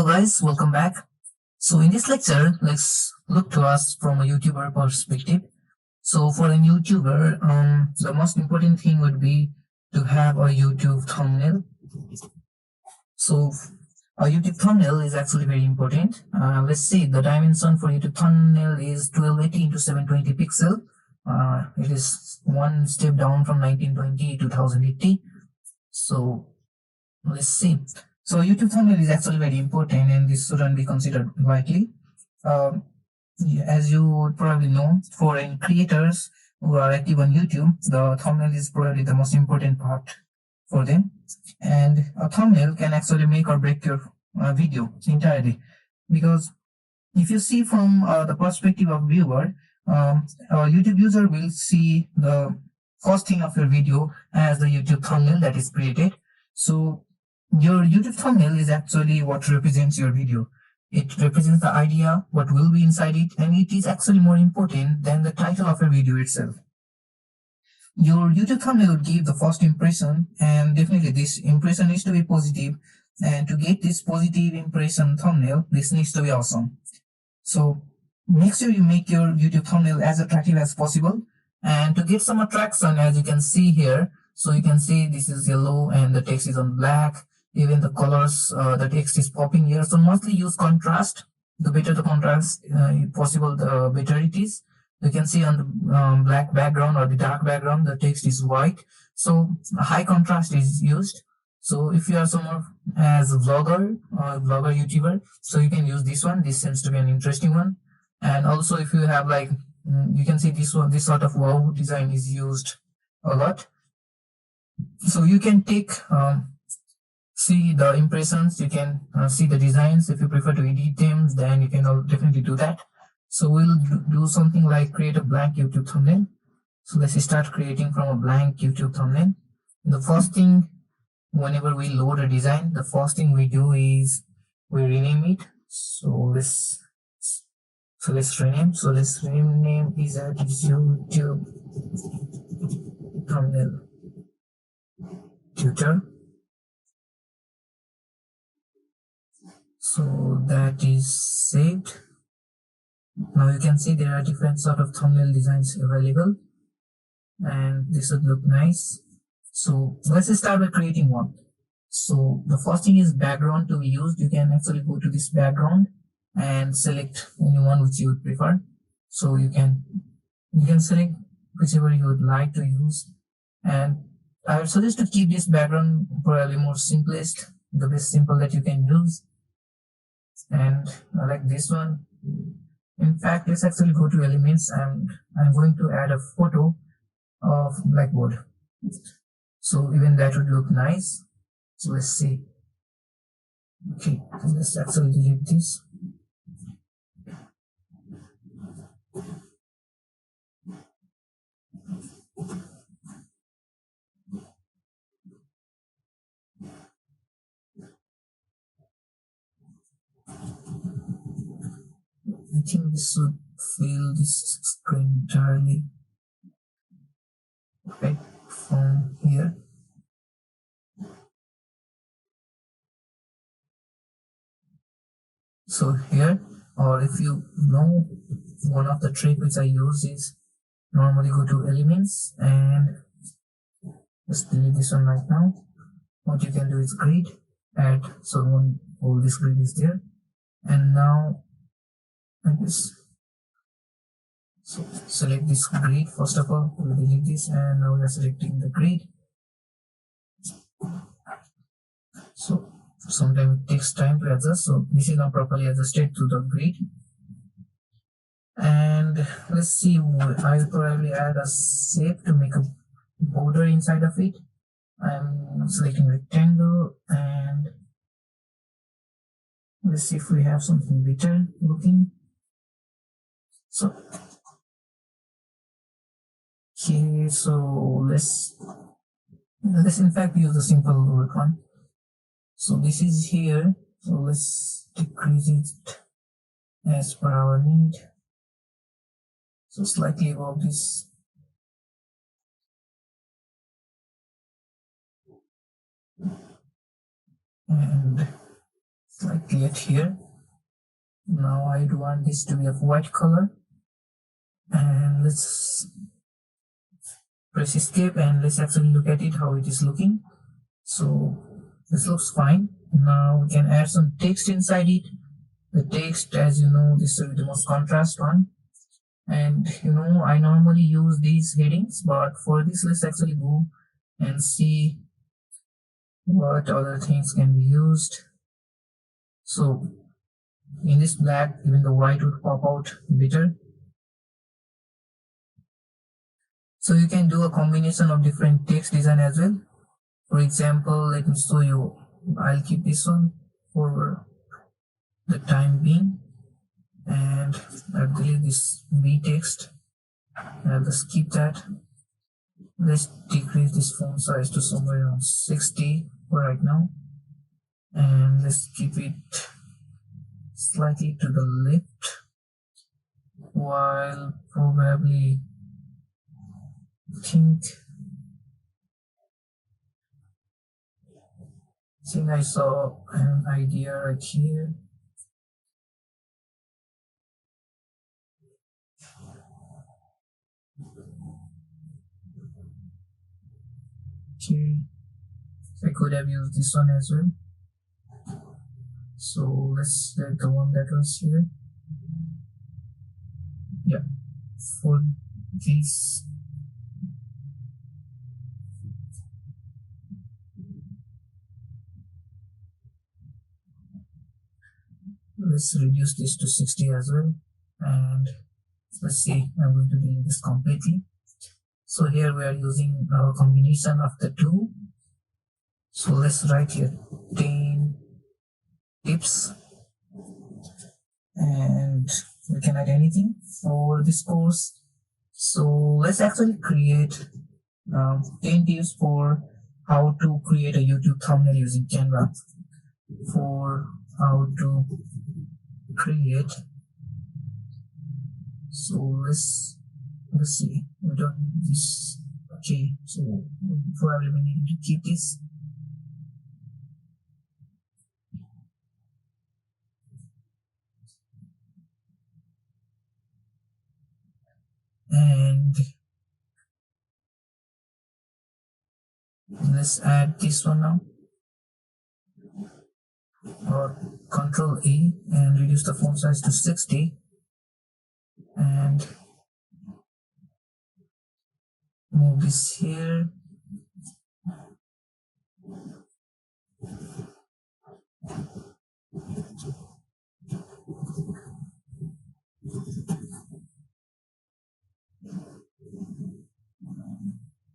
Hello guys, welcome back. So in this lecture, let's look to us from a YouTuber perspective. So for a YouTuber, the most important thing would be to have a YouTube thumbnail. So a YouTube thumbnail is actually very important. Let's see, the dimension for YouTube thumbnail is 1280 into 720 pixel. It is one step down from 1920 to 1080. So let's see. So YouTube thumbnail is actually very important, and this shouldn't be considered lightly. As you would probably know, for creators who are active on YouTube, the thumbnail is probably the most important part for them. And a thumbnail can actually make or break your video entirely. Because if you see from the perspective of viewer, a YouTube user will see the first thing of your video as the YouTube thumbnail that is created. So your YouTube thumbnail is actually what represents your video. It represents the idea, what will be inside it, and it is actually more important than the title of your video itself. Your YouTube thumbnail would give the first impression, and definitely this impression needs to be positive. And to get this positive impression thumbnail, this needs to be awesome. So make sure you make your YouTube thumbnail as attractive as possible. And to get some attraction, as you can see here, so you can see this is yellow and the text is on black. Even the colors, the text is popping here. So mostly use contrast. The better the contrast possible, the better it is. You can see on the black background or the dark background, the text is white. So high contrast is used. So if you are someone as a vlogger or vlogger YouTuber, so you can use this one. This seems to be an interesting one. And also if you have like, you can see this one, this sort of wow design is used a lot. So you can take, see the impressions, you can see the designs. If you prefer to edit them, then you can definitely do that. So we'll do something like create a blank YouTube thumbnail. So let's start creating from a blank YouTube thumbnail. The first thing, whenever we load a design, the first thing we do is we rename it. So let's rename. So let's rename is at YouTube thumbnail tutor. So that is saved. Now you can see there are different sort of thumbnail designs available, and this would look nice. So let's start by creating one. So the first thing is background to be used. You can actually go to this background and select any one which you would prefer. So you can select whichever you would like to use, and I would suggest to keep this background probably more simplest, the best simple that you can use. And I like this one. In fact, let's actually go to elements, and I'm going to add a photo of blackboard. So even that would look nice. So let's see. Okay, let's actually delete this. I think this should fill this screen entirely. Right from here. So here, or if you know, one of the tricks which I use is normally go to elements and just delete this one right now. What you can do is grid, add, so all this grid is there, and now like this. So select this grid first of all, we'll delete this, and now we are selecting the grid. So sometimes it takes time to adjust, so this is now properly adjusted to the grid. And let's see, I'll probably add a shape to make a border inside of it. I'm selecting rectangle, and let's see if we have something better looking. So okay, so let's in fact use a simple work one. So this is here, so let's decrease it as per our need. So slightly above this. And like get here. Now I want this to be of white color, and let's press escape and let's actually look at it how it is looking. So this looks fine. Now we can add some text inside it. The text, as you know, this will be the most contrast one, and I normally use these headings, but for this let's actually go and see what other things can be used. So in this black, even the white would pop out better. So you can do a combination of different text design as well. For example, let me show you. I'll keep this one for the time being, and I'll delete this B text. I'll just keep that. Let's decrease this font size to somewhere around 60 for right now, and let's keep it slightly to the left, while probably think I saw an idea right here. Okay, I could have used this one as well. So let's select the one that was here. Yeah, for this let's reduce this to 60 as well, and let's see, I'm going to delete this completely. So here we are using a combination of the two. So let's write here 10 tips, and we can add anything for this course. So let's actually create 10 tips for how to create a YouTube thumbnail using Canva. For how to create, so let's see, we don't need this. Okay, so probably we need to keep this. And let's add this one now, or Control A and reduce the font size to 60, and move this here.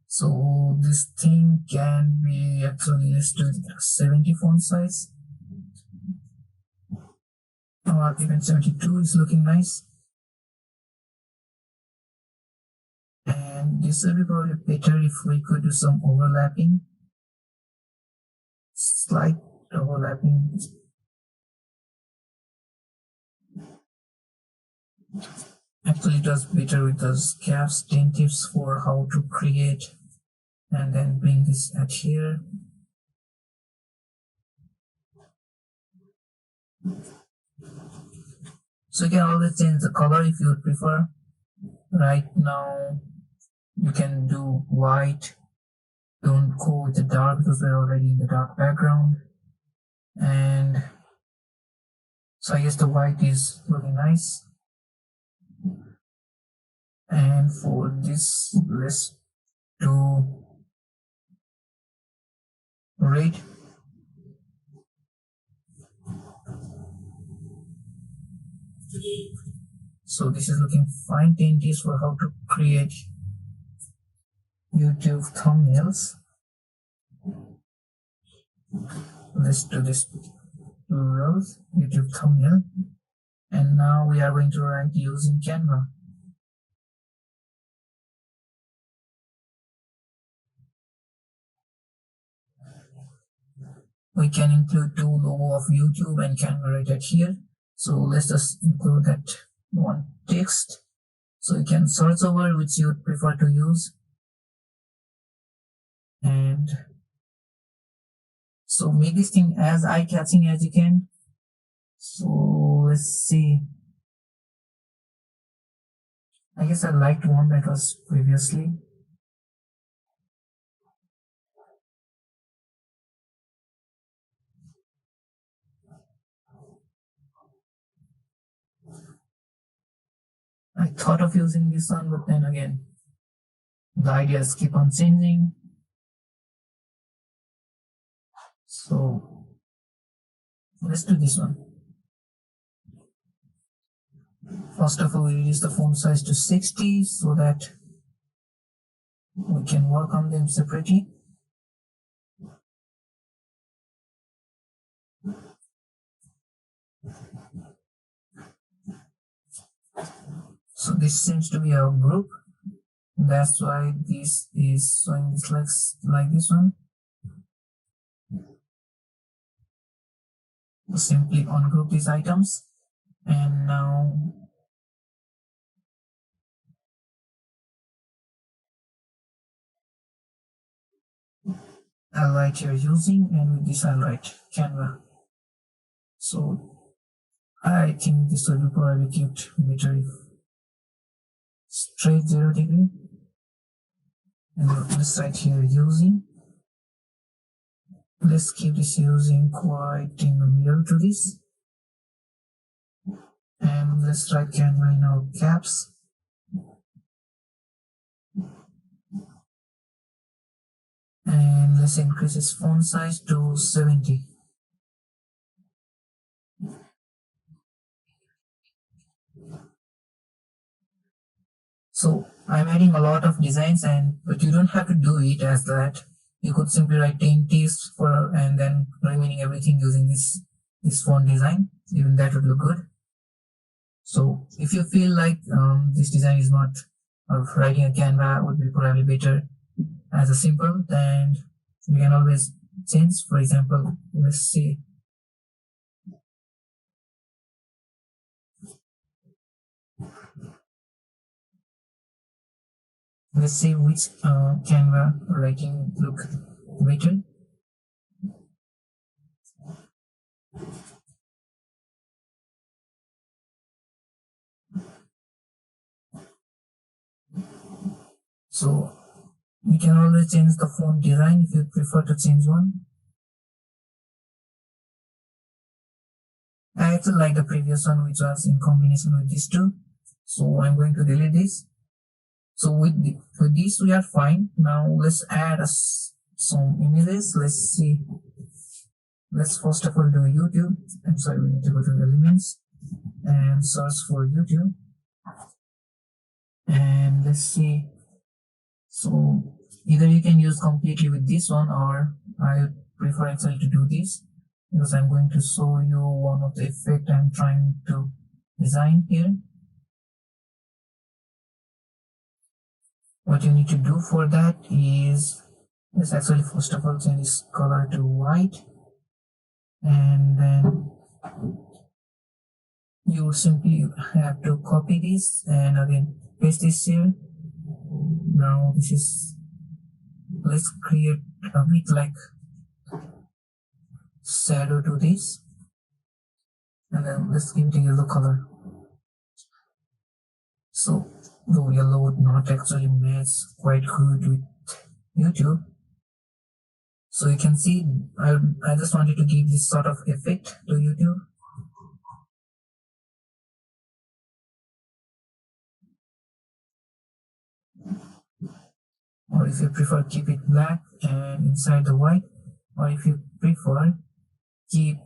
So this thing can be actually, let's do 70 font size, or even 72 is looking nice. And this will be probably better if we could do some overlapping, slight overlapping. Actually, it does better with those gaps. 10 tips for how to create, and then bring this at here. So you can always change the color if you would prefer. Right now, you can do white. Don't go with the dark because we're already in the dark background. And so I guess the white is looking nice. And for this, let's do red. So this is looking fine. 10 tips for how to create YouTube thumbnails. Let's do this plural YouTube thumbnail, and now we are going to write using Canva. We can include two logo of YouTube and Canva right at here. So let's just include that one text. So you can search over which you would prefer to use. And so make this thing as eye-catching as you can. So let's see. I guess I liked one that was previously. I thought of using this one, but then again, the ideas keep on changing. So let's do this one. First of all, we reduce the font size to 60 so that we can work on them separately. So this seems to be our group. That's why this is showing this like this one. Simply ungroup these items, and now I'll write here using, and with this I'll write Canva. So I think this will be probably kept better if straight 0 degree, and let's write here using. Let's keep this using quite in the middle to this, and let's write Canva in all caps. And let's increase its font size to 70. So I'm adding a lot of designs, but you don't have to do it as that. You could simply write 10 text for and then remaining everything using this font design. Even that would look good. So if you feel like this design is not, or writing a Canva would be probably better as a simple, then you can always change. For example, let's see. Let's see which Canva writing look better. So you can always change the font design if you prefer to change one. I actually like the previous one, which was in combination with these two. So I'm going to delete this. So with this we are fine. Now let's add some images. Let's see. Let's first of all do YouTube. I'm sorry, we need to go to elements and search for YouTube. And let's see. So either you can use completely with this one, or I prefer actually to do this because I'm going to show you one of the effect I'm trying to design here. What you need to do for that is, let's actually first of all change this color to white, and then you simply have to copy this and again paste this here. Now this is, let's create a bit like shadow to this, and then let's give it a yellow color. So the yellow would not actually match quite good with YouTube. So you can see I just wanted to give this sort of effect to YouTube. Or if you prefer, keep it black and inside the white, or if you prefer, keep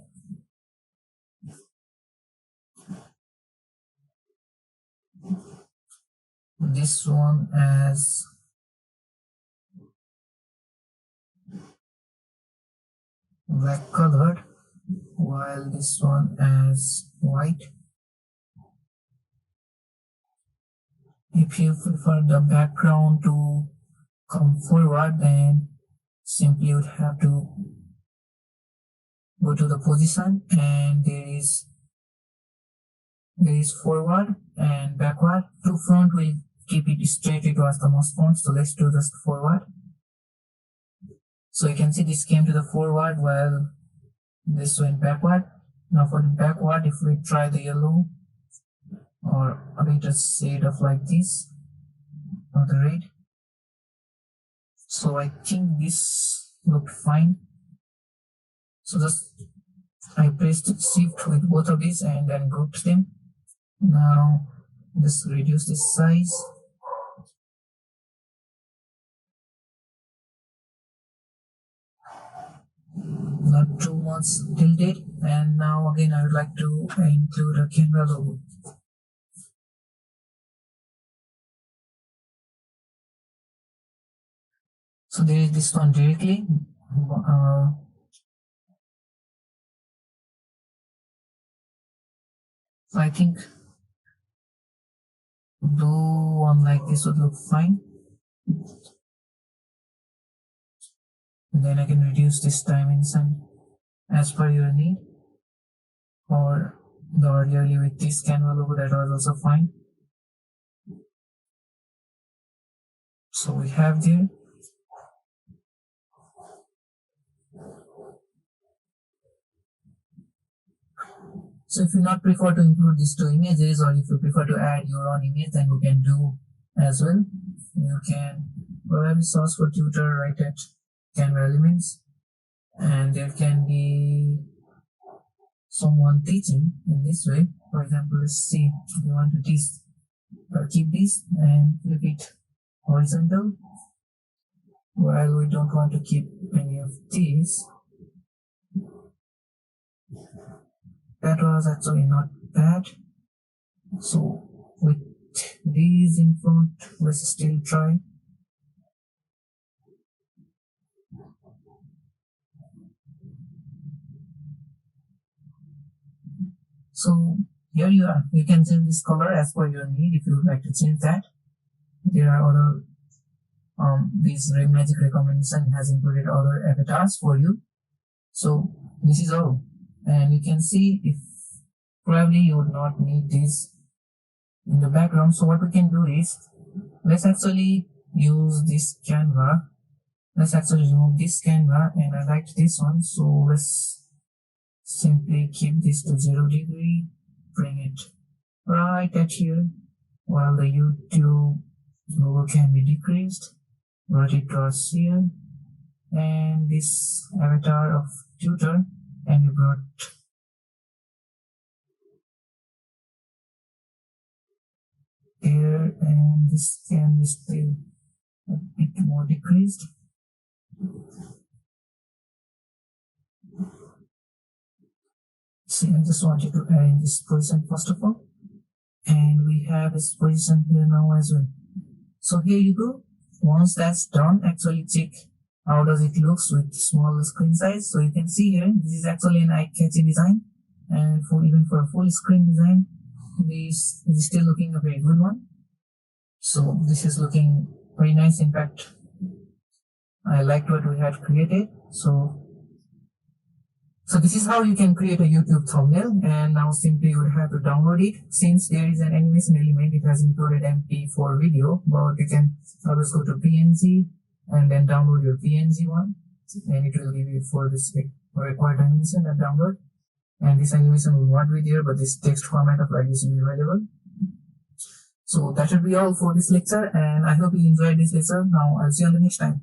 this one as black colored while this one as white. If you prefer the background to come forward, then simply you would have to go to the position, and there is forward and backward. To front will keep it straight towards the mouse point, so let's do just forward. So you can see this came to the forward while this went backward. Now for the backward, if we try the yellow or a bit of shade of like this or the red, so I think this looked fine. So just I pressed shift with both of these and then grouped them. Now just reduce the size. Not too much tilted, and now again I would like to include a Canva logo. So there is this one directly. So I think blue one like this would look fine. And then I can reduce this dimension as per your need. Or the earlierly with this Canva logo, that was also fine. So we have there. So if you not prefer to include these two images, or if you prefer to add your own image, then you can do as well. You can probably search for tutor right at Canva elements, and there can be someone teaching in this way. For example, let's see, we want to teach, keep this and flip it horizontal, while we don't want to keep any of these. That was actually not bad. So with these in front, let's still try. So here you are. You can change this color as per your need if you would like to change that. There are other this magic recommendation has included other avatars for you. So this is all. And you can see if probably you would not need this in the background. So what we can do is, let's actually use this Canva. Let's actually remove this Canva, and I liked this one. So let's simply keep this to 0 degree, bring it right at here, while the YouTube logo can be decreased, brought it towards here, and this avatar of tutor can be brought here, and this can be still a bit more decreased. See, I just wanted to arrange this position first of all, and we have this position here now as well. So here you go. Once that's done, actually check how does it looks with small screen size. So you can see here, this is actually an eye-catchy design, and even for a full screen design, this is still looking a very good one. So this is looking very nice. In fact, I liked what we had created. So this is how you can create a YouTube thumbnail, and now simply you would have to download it. Since there is an animation element, it has included MP4 video, but you can always go to PNG and then download your PNG one, and it will give you for this required animation and download. And this animation will not be there, but this text format of like this will be available. So that should be all for this lecture, and I hope you enjoyed this lecture. Now I'll see you on the next time.